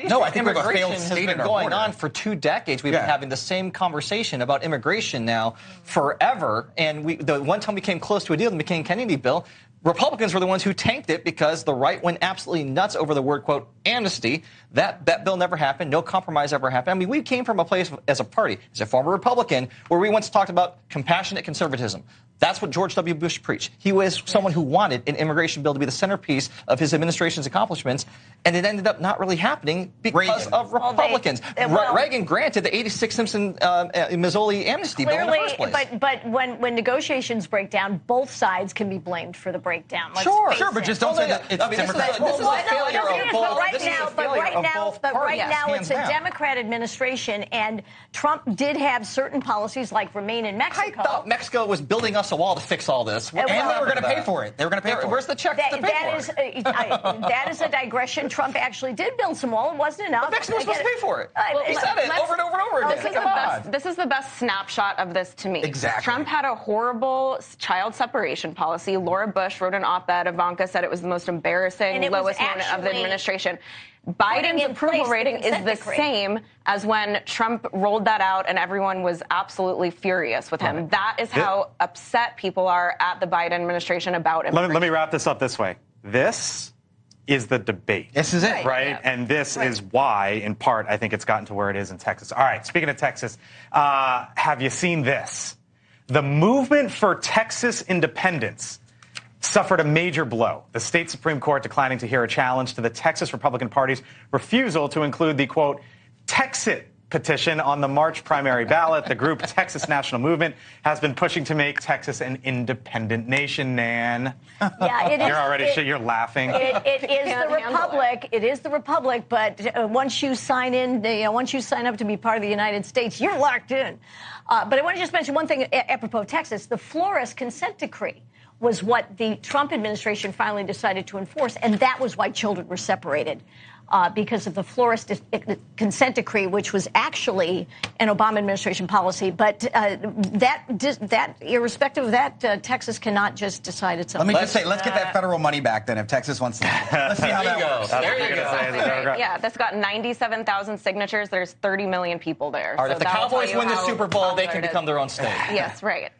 No, I think we have a failed has state been in our going border. on for 2 decades. We've been having the same conversation about immigration now forever. And the one time we came close to a deal, the McCain-Kennedy bill, Republicans were the ones who tanked it because the right went absolutely nuts over the word, quote, amnesty. That bill never happened. No compromise ever happened. I mean, we came from a place as a party, as a former Republican, where we once talked about compassionate conservatism. That's what George W. Bush preached. He was someone who wanted an immigration bill to be the centerpiess of his administration's accomplishments, and it ended up not really happening because of Republicans. Reagan granted the 86 Simpson-Mazzoli amnesty bill in the first place. But when negotiations break down, both sides can be blamed for the breakdown. Let's Sure, but just don't say that it's Democrats. This is a failure of both. But right now it's a Democrat administration, and Trump did have certain policies like remain in Mexico. I thought Mexico was building us a wall to fix all this. And they were going to pay for it. They were going to pay for it. Where's the check to pay for it? That is a digression. Trump actually did build some wall. It wasn't enough. Mexico was supposed to pay for it. He said it over and over and over again. This is the best snapshot of this to me. Exactly. Trump had a horrible child separation policy. Laura Bush wrote an op-ed. Ivanka said it was the most embarrassing, lowest moment of the administration. Biden's approval rating is the same as when Trump rolled that out and everyone was absolutely furious with him. That is how upset people are at the Biden administration about immigration. Let me wrap this up this way. This is the debate. This is it. Right? And this is why, in part, I think it's gotten to where it is in Texas. All right, speaking of Texas, have you seen this? The movement for Texas independence suffered a major blow. The state Supreme Court declining to hear a challenge to the Texas Republican Party's refusal to include the, quote, Texit petition on the March primary ballot. The group Texas National Movement has been pushing to make Texas an independent nation, Nan. Yeah, it is. You're laughing. It is the Republic. It is the Republic, but once you sign in, once you sign up to be part of the United States, you're locked in. But I want to just mention one thing apropos of Texas. The Flores consent decree was what the Trump administration finally decided to enforce, and that was why children were separated, because of the Flores consent decree, which was actually an Obama administration policy. But that irrespective of that, Texas cannot just decide its own. Let me just say, let's get that federal money back then if Texas wants to. Let's see how that goes. There you go. Yeah, that's got 97,000 signatures. There's 30 million people there. All right, if the Cowboys win the Super Bowl, they can become their own state. Yes, right.